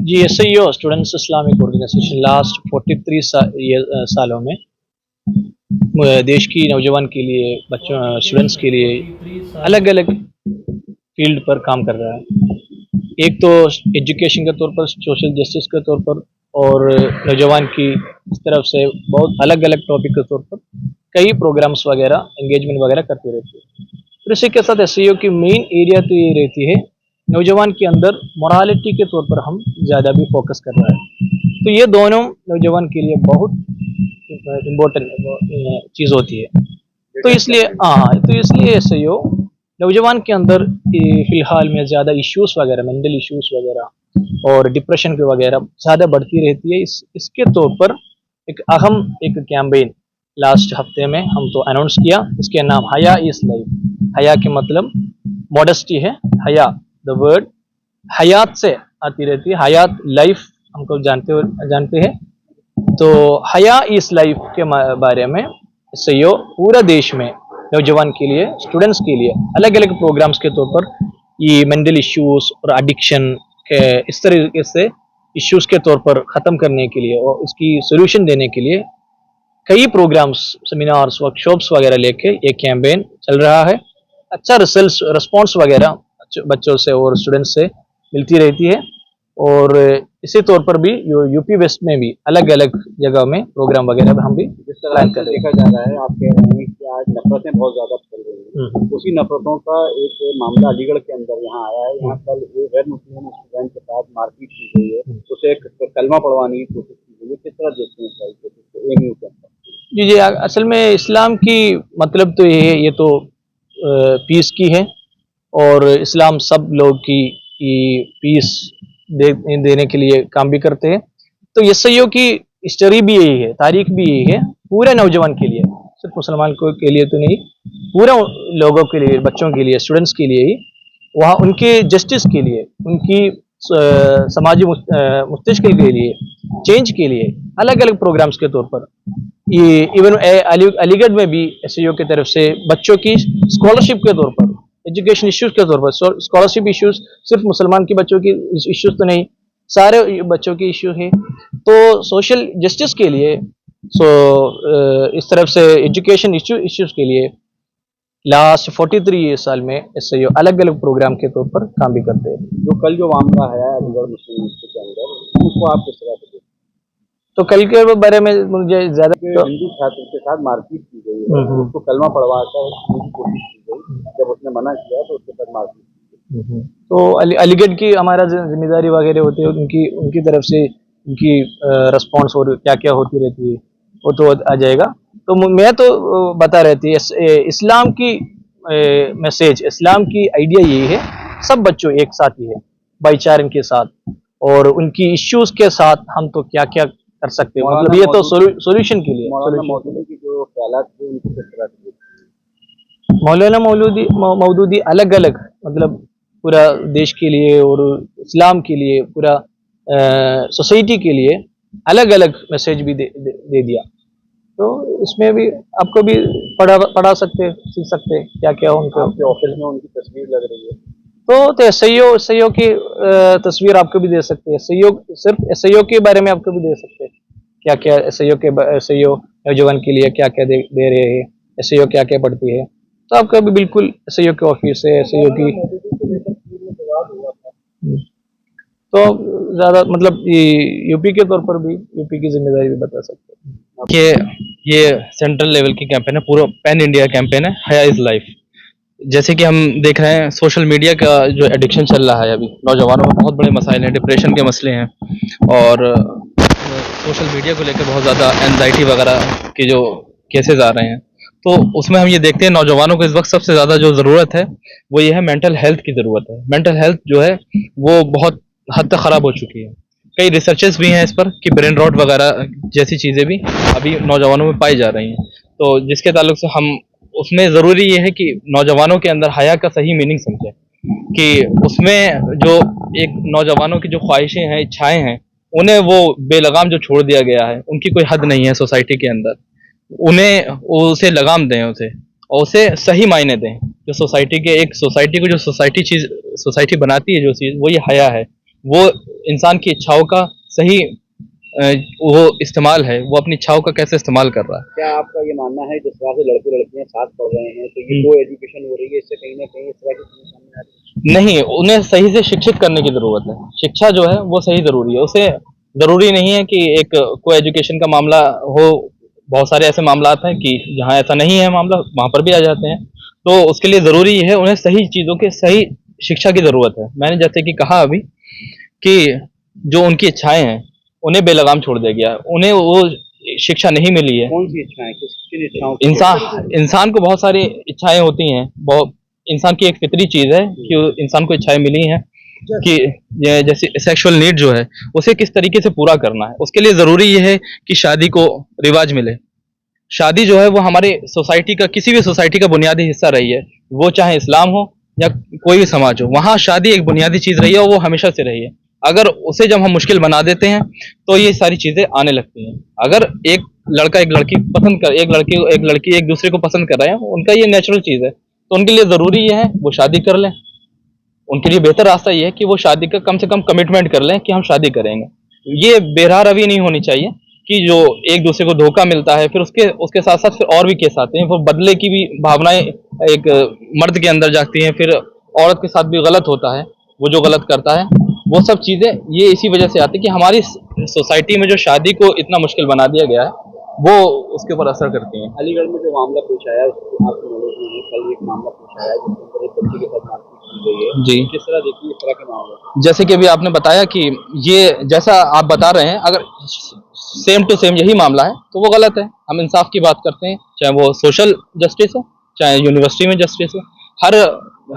जी, SIO students Islamic organisation last 43 सालों में देश की नौजवान के लिए, बच्चों स्टूडेंट्स के लिए अलग अलग फील्ड पर काम कर रहा है। एक तो एजुकेशन के तौर पर, सोशल जस्टिस के तौर पर, और नौजवान की इस तरफ से बहुत अलग अलग टॉपिक के तौर पर कई प्रोग्राम्स वगैरह, एंगेजमेंट वगैरह करती रहती है। फिर इसी के साथ SIO की मेन एरिया तो ये रहती है, नौजवान के अंदर मोरालिटी के तौर पर हम ज़्यादा भी फोकस कर रहा है। तो ये दोनों नौजवान के लिए बहुत इम्पोर्टेंट चीज़ होती है। तो इसलिए SIO नौजवान के अंदर फिलहाल में ज़्यादा इश्यूज वगैरह, मेंटल इश्यूज वगैरह और डिप्रेशन के वगैरह ज़्यादा बढ़ती रहती है। इसके तौर पर एक कैंपेन लास्ट हफ्ते में हम तो अनाउंस किया। इसके नाम हया इज लाइफ। हया के मतलब मॉडेस्टी है। हया द वर्ड हयात से आती रहती है। हयात लाइफ हमको जानते हैं। तो हया इस लाइफ के बारे में SIO पूरा देश में नौजवान के लिए, स्टूडेंट्स के लिए अलग अलग प्रोग्राम्स के तौर पर ये मेंटल इश्यूज और एडिक्शन के इस तरीके से इश्यूज के तौर पर ख़त्म करने के लिए और इसकी सोल्यूशन देने के लिए कई प्रोग्राम्स, सेमिनार्स, वर्कशॉप्स वगैरह लेके ये कैंपेन चल रहा है। अच्छा रिस्पॉन्स वगैरह बच्चों से और स्टूडेंट्स से मिलती रहती है। और इसी तौर पर भी यूपी वेस्ट में भी अलग अलग जगह में प्रोग्राम वगैरह हम भी जिस तरह से देखा जा रहा है, आप कह रहे हैं कि आज नफरतें बहुत ज्यादा फैल रही हैं, उसी नफरतों का एक मामला अलीगढ़ के अंदर यहाँ आया है। यहाँ कल एक गैर मुस्लिम स्टूडेंट के साथ मारपीट की गई है, उसे एक कलमा पढ़वाने की कोशिश की गई है। किस तरह देखते हैं सारी कोशिश को AMU के अंदर? जी, असल में इस्लाम की मतलब तो ये तो पीस की है, और इस्लाम सब लोग की पीस देने के लिए काम भी करते हैं। तो SIO की हिस्ट्री भी यही है, तारीख भी यही है, पूरे नौजवान के लिए, सिर्फ मुसलमान को के लिए तो नहीं, पूरे लोगों के लिए, बच्चों के लिए, स्टूडेंट्स के लिए ही, वहाँ उनके जस्टिस के लिए, उनकी समाजी मस्तिष्क के लिए, चेंज के लिए अलग अलग प्रोग्राम्स के तौर पर ये इवन अलीगढ़ में भी SIO की तरफ से बच्चों की स्कॉलरशिप के तौर पर, एजुकेशन इश्यूज के तौर पर, स्कॉलरशिप इश्यूज सिर्फ मुसलमान के बच्चों की इश्यूज तो नहीं, सारे बच्चों की इश्यू है। तो सोशल जस्टिस के लिए, इस तरफ से एजुकेशन इश्यूज के लिए लास्ट 43 साल में SIO अलग अलग प्रोग्राम के तौर पर काम भी करते हैं। जो कल जो मामला है अलीगढ़ मुस्लिम यूनिवर्सिटी के अंदर, उसको आप किस तरह से देखते हैं? तो कल के बारे में मुझे ज्यादा हिंदू छात्र के साथ मारपीट की गई है, उसको कलमा पढ़वाकर उसकी कोशिश की गई, जब उसने मना किया तो उसके साथ मारपीट की गई। तो अलीगढ़ की हमारा जिम्मेदारी वगैरह होती है, उनकी तरफ से उनकी रिस्पॉन्स और क्या क्या होती रहती है वो तो आ जाएगा। तो मैं तो बता रहती है इस्लाम की मैसेज, इस्लाम की आइडिया यही है, सब बच्चों एक साथ ही है, भाईचारे के साथ, और उनकी इश्यूज के साथ हम तो क्या क्या कर सकते हैं, मतलब ये तो सोल्यूशन के लिए। मौलवी की जो ख्यालात थे उनको किस तरह से? मौलाना मौदूदी अलग अलग, मतलब पूरा देश के लिए और इस्लाम के लिए, पूरा सोसाइटी के लिए अलग अलग मैसेज भी दे दिया। तो इसमें भी आपको भी पढ़ा सकते, सीख सकते क्या क्या उनके ऑफिस में उनकी तस्वीर लग रही है, तो SIO की तस्वीर आपको भी दे सकते हैं। सिर्फ SIO के बारे में आपको भी दे सकते हैं, क्या क्या SIO नौजवान के लिए क्या क्या दे रहे हैं, SIO क्या क्या पढ़ती है। तो आपका भी बिल्कुल SIO के ऑफिस से SIO की तो ज़्यादा, मतलब यूपी के तौर पर भी, यूपी की जिम्मेदारी भी बता सकते हैं कि ये सेंट्रल लेवल की कैंपेन है, पूरा पैन इंडिया कैंपेन है, हया इज़ लाइफ। जैसे कि हम देख रहे हैं सोशल मीडिया का जो एडिक्शन चल रहा है अभी नौजवानों में, बहुत बड़े मसाइल हैं, डिप्रेशन के मसले हैं, और सोशल मीडिया को लेकर बहुत ज़्यादा एनजाइटी वगैरह के जो केसेस आ रहे हैं। तो उसमें हम ये देखते हैं नौजवानों को इस वक्त सबसे ज़्यादा जो ज़रूरत है वो ये है, मेंटल हेल्थ की ज़रूरत है। मेंटल हेल्थ जो है वो बहुत हद तक ख़राब हो चुकी है। कई रिसर्चेस भी हैं इस पर कि ब्रेन रॉट वगैरह जैसी चीज़ें भी अभी नौजवानों में पाई जा रही हैं। तो जिसके ताल्लुक से हम उसमें ज़रूरी ये है कि नौजवानों के अंदर हया का सही मीनिंग समझें, कि उसमें जो एक नौजवानों की जो ख्वाहिशें हैं, इच्छाएं हैं, उन्हें वो बेलगाम जो छोड़ दिया गया है, उनकी कोई हद नहीं है सोसाइटी के अंदर, उन्हें उसे लगाम दें, उसे और उसे सही मायने दें। जो सोसाइटी के, एक सोसाइटी को जो सोसाइटी बनाती है, जो चीज़ वो ये हया है, वो इंसान की इच्छाओं का सही वो इस्तेमाल है, वो अपनी इच्छाओं का कैसे इस्तेमाल कर रहा है। क्या आपका ये मानना है जिस तरह से लड़के लड़कियां साथ पढ़ रहे हैं तो ये को एजुकेशन हो रही है, इससे कहीं ना कहीं इस तरह की चीजें सामने आ रही है? नहीं, उन्हें सही से शिक्षित करने की जरूरत है। शिक्षा जो है वो सही जरूरी है। उसे जरूरी नहीं है कि एक को एजुकेशन का मामला हो। बहुत सारे ऐसे मामला हैं कि जहाँ ऐसा नहीं है मामला, वहां पर भी आ जाते हैं। तो उसके लिए जरूरी है उन्हें सही चीजों के सही शिक्षा की जरूरत है। मैंने जैसे कि कहा अभी कि जो उनकी इच्छाएं हैं उन्हें बेलगाम छोड़ दिया गया है, उन्हें वो शिक्षा नहीं मिली है। कौन सी इच्छाएं, किन इच्छाओं की? इंसान को बहुत सारी इच्छाएं होती हैं। बहुत इंसान की एक फितरी चीज है कि इंसान को इच्छाएं मिली हैं कि जैसे सेक्सुअल नीड जो है उसे किस तरीके से पूरा करना है। उसके लिए जरूरी ये है कि शादी को रिवाज मिले। शादी जो है वो हमारे सोसाइटी का, किसी भी सोसाइटी का बुनियादी हिस्सा रही है, वो चाहे इस्लाम हो या कोई भी समाज हो, वहाँ शादी एक बुनियादी चीज रही है और वो हमेशा से रही है। अगर उसे जब हम मुश्किल बना देते हैं तो ये सारी चीजें आने लगती हैं। अगर एक लड़का एक लड़की पसंद कर, एक लड़की एक दूसरे को पसंद कर रहे हैं, उनका ये नेचुरल चीज है, तो उनके लिए जरूरी ये है वो शादी कर लें। उनके लिए बेहतर रास्ता ये है कि वो शादी का कम से कम कमिटमेंट कर लें कि हम शादी करेंगे। ये बेरहा रवि नहीं होनी चाहिए कि जो एक दूसरे को धोखा मिलता है, फिर उसके साथ साथ फिर और भी केस आते हैं, वो बदले की भी भावनाएं एक मर्द के अंदर जागती हैं, फिर औरत के साथ भी गलत होता है। वो जो गलत करता है वो सब चीजें ये इसी वजह से आती है कि हमारी सोसाइटी में जो शादी को इतना मुश्किल बना दिया गया है वो उसके ऊपर असर करती हैं। अलीगढ़ में जो मामला पेश आया उसको आपकी नॉलेज में है, कल एक मामला पेश आया जिसके अंदर एक बच्ची के साथ मारपीट की गई है। जी, किस तरह देखिए इस तरह के मामले? जैसे कि अभी आपने बताया कि ये जैसा आप बता रहे हैं, अगर सेम टू सेम यही मामला है तो वो गलत है। हम इंसाफ की बात करते हैं, चाहे वो सोशल जस्टिस हो, चाहे यूनिवर्सिटी में जस्टिस हो।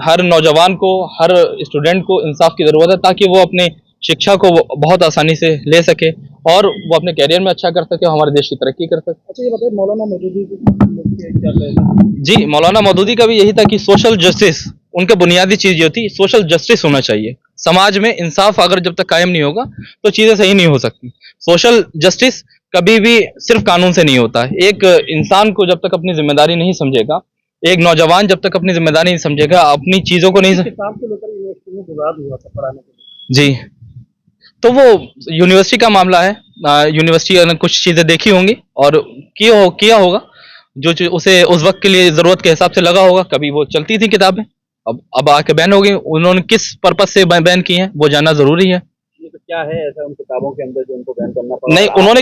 हर नौजवान को, हर स्टूडेंट को इंसाफ की जरूरत है ताकि वो अपने शिक्षा को वो बहुत आसानी से ले सके और वो अपने कैरियर में अच्छा कर सके और हमारे देश की तरक्की कर सके। अच्छा, ये बताइए मौलाना मौदूदी क्या कहना? जी, मौलाना मौदूदी का भी यही था कि सोशल जस्टिस, उनका बुनियादी चीज ये थी, सोशल जस्टिस होना चाहिए। समाज में इंसाफ अगर जब तक कायम नहीं होगा तो चीजें सही नहीं हो सकती। सोशल जस्टिस कभी भी सिर्फ कानून से नहीं होता है। एक इंसान को जब तक अपनी जिम्मेदारी नहीं समझेगा, एक नौजवान जब तक अपनी जिम्मेदारी नहीं समझेगा, अपनी चीजों को नहीं किताब को लेकर यूनिवर्सिटी में विवाद हुआ था पढ़ाने के लिए। जी, तो वो यूनिवर्सिटी का मामला है। यूनिवर्सिटी ने कुछ चीजें देखी होंगी और किया होगा जो उसे उस वक्त के लिए जरूरत के हिसाब से लगा होगा। कभी वो चलती थी किताबें, अब आके बैन हो गई। उन्होंने किस पर्पज से बैन की है वो जानना जरूरी है। ये तो क्या है ऐसा उन किताबों के अंदर जो उनको बैन करना पड़ा? नहीं, उन्होंने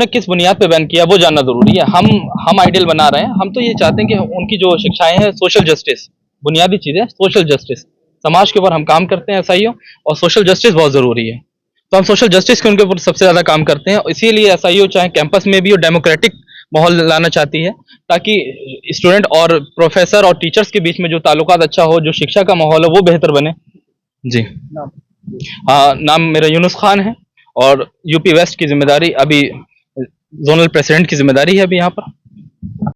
किस बुनियाद पे बैन किया वो जानना जरूरी है। हम आइडियल बना रहे हैं। हम तो ये चाहते हैं कि उनकी जो शिक्षाएं हैं, सोशल जस्टिस, बुनियादी चीजें सोशल जस्टिस, समाज के ऊपर हम काम करते हैं एसआईओ, और सोशल जस्टिस बहुत जरूरी है। तो हम सोशल जस्टिस के उनके ऊपर सबसे ज्यादा काम करते हैं। इसीलिए एसआईओ चाहे कैंपस में भी हो, डेमोक्रेटिक माहौल लाना चाहती है ताकि स्टूडेंट और प्रोफेसर और टीचर्स के बीच में जो ताल्लुकात अच्छा हो, जो शिक्षा का माहौल हो वो बेहतर बने। जी, हाँ, नाम मेरा यूनुस खान है और यूपी वेस्ट की जिम्मेदारी, अभी जोनल प्रेसिडेंट की जिम्मेदारी है अभी यहाँ पर।